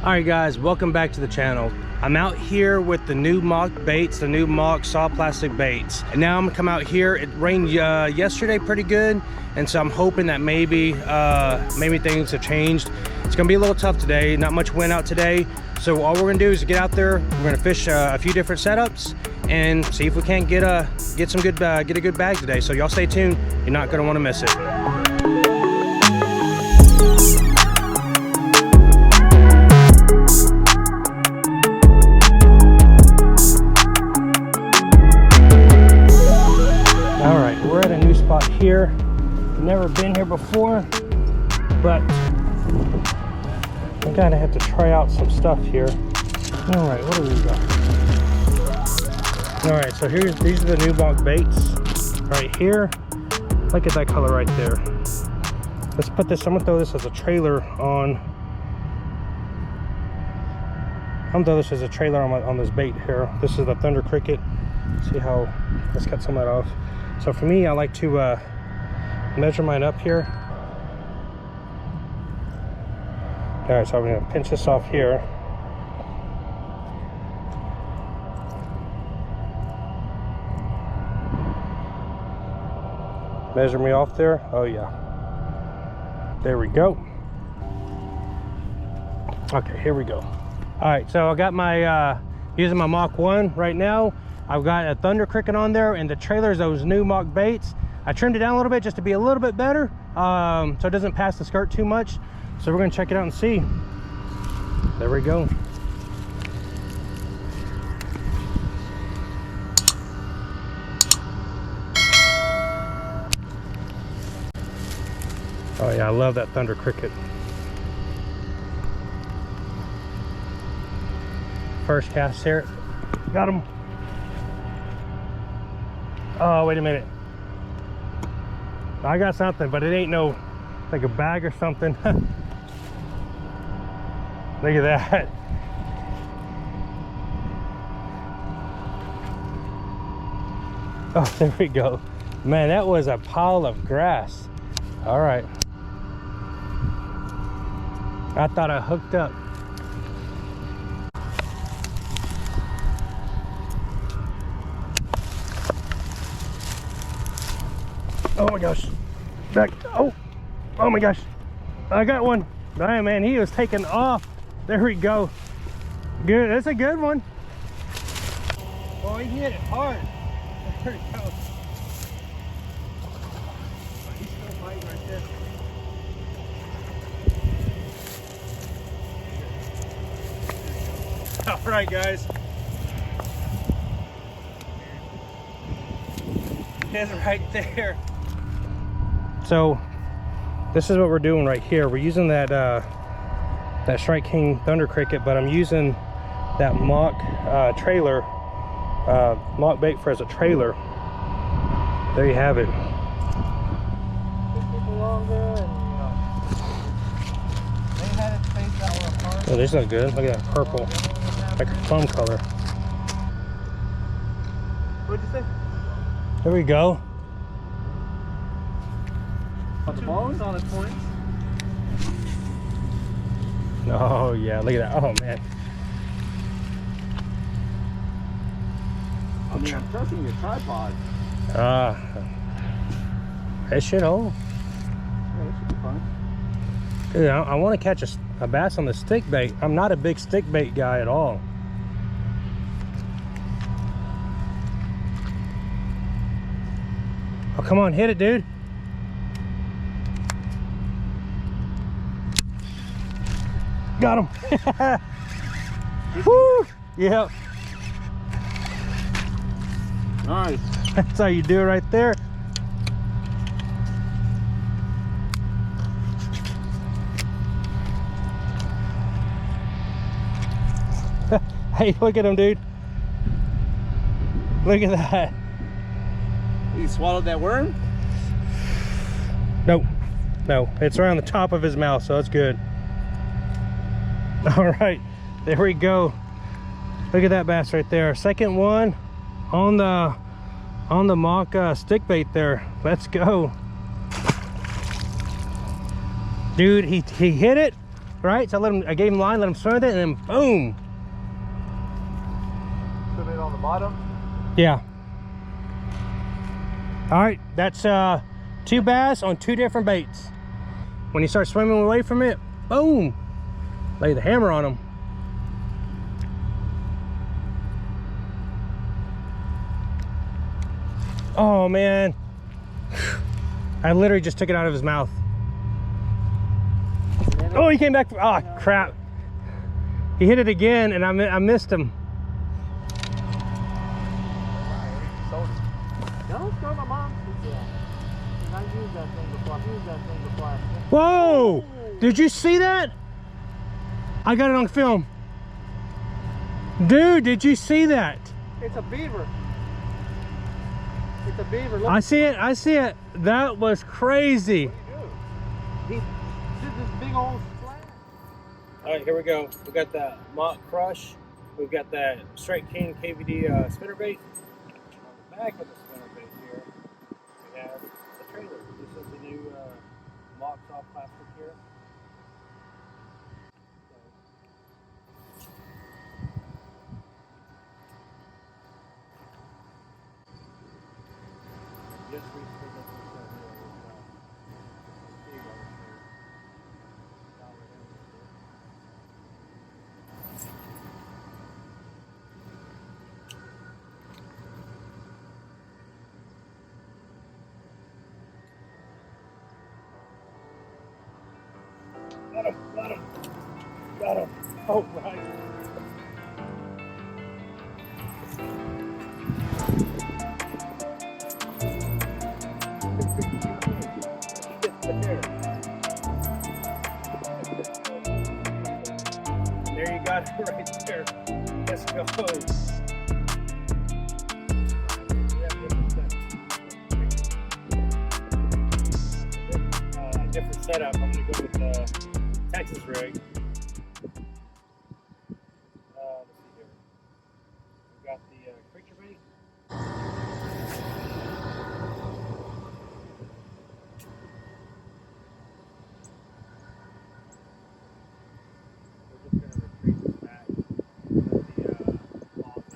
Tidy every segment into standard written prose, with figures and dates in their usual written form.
Alright guys, welcome back to the channel. I'm out here with the new Mach baits, the new Mach soft plastic baits. And now I'm gonna come out here. It rained yesterday pretty good, and so I'm hoping that maybe things have changed. It's gonna be a little tough today, not much wind out today. So all we're gonna do is get out there, we're gonna fish a few different setups and see if we can't get a good bag today. So y'all stay tuned, you're not gonna wanna miss it. Here, never been here before, but I gotta have to try out some stuff here. All right, what do we got? All right, so these are the new Mach baits right here. Look at that color right there. Let's put this. I'm gonna throw this as a trailer on. I'm gonna throw this as a trailer on this bait here. This is the Thunder Cricket. See how? Let's cut some of that off. So for me, I like to measure mine up here. All right, so I'm gonna pinch this off here. Measure me off there. Oh yeah. There we go. Okay, here we go. All right, so I got my, using my Mach 1 right now. I've got a Thunder Cricket on there, and the trailer's those new Mach baits. I trimmed it down a little bit just to be a little bit better, so it doesn't pass the skirt too much. So we're gonna check it out and see. There we go. Oh yeah, I love that Thunder Cricket. First cast here. Got him. Oh, wait a minute. I got something, but it ain't no, like a bag or something. Look at that. Oh, there we go. Man, that was a pile of grass. All right. I thought I hooked up. Oh my gosh, back, oh my gosh, I got one. Oh, man, he was taking off. There we go. Good, that's a good one. Oh, he hit it hard. There we go. Oh, he's still fighting right there. All right, guys. It's right there. So this is what we're doing right here. We're using that that Strike King Thunder Cricket, but I'm using that Mach trailer, Mach bait for as a trailer. There you have it. Oh, this looks good. Look at that purple, like a plum color. What'd you say? There we go. The ball is on its points. Oh yeah, look at that. Oh man. I mean, I'm trusting your tripod. It should hold. Yeah, it should be fine. Dude, I want to catch a bass on the stick bait. I'm not a big stick bait guy at all. Oh, come on, hit it, dude. Got him. Woo! Yep. Nice. That's how you do it right there. Hey, look at him, dude. Look at that. He swallowed that worm? Nope. No, it's around the top of his mouth, so that's good. All right, there we go. Look at that bass right there. Second one on the Mach stick bait there. Let's go. Dude, he hit it right? So I gave him line, let him swim with it, and then boom. Swim it on the bottom. Yeah. All right, that's 2 bass on 2 different baits. When you start swimming away from it, boom, lay the hammer on them. Oh man, I literally just took it out of his mouth. Oh, he came back. Oh crap, he hit it again and I missed him. Don't throw my mom. I used that thing before. Whoa! Did you see that? I got it on film. Dude, did you see that? It's a beaver. It's a beaver. Look. I see it. That was crazy. What do you do? He did this big old splash. All right, here we go. We got the Mach Crush. We've got that Straight King KVD spinnerbait. On the back of the spinnerbait here, we have the trailer. This is the new Mach soft plastic here. Just recently got this here with Got him. Oh, right. There you got it right there. Let's go. Different setup. I'm gonna go with the Texas rig. Let's see here. We've got the creature bait. We're just gonna retrieve this back. Let the water,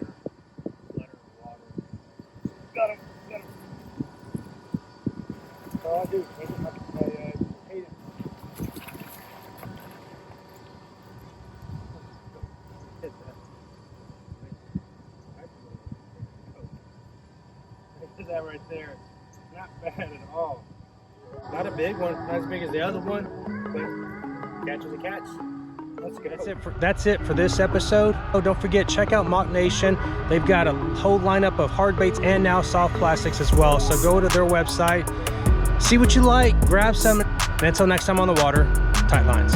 flutter of water. Got him. All I do is take him up. That right there, not bad at all. Not a big one, not as big as the other one, but catch is a catch. Let's go. That's it for this episode. Oh, don't forget, check out Mach Nation. They've got a whole lineup of hard baits and now soft plastics as well. So go to their website, see what you like, grab some, and until next time on the water, tight lines.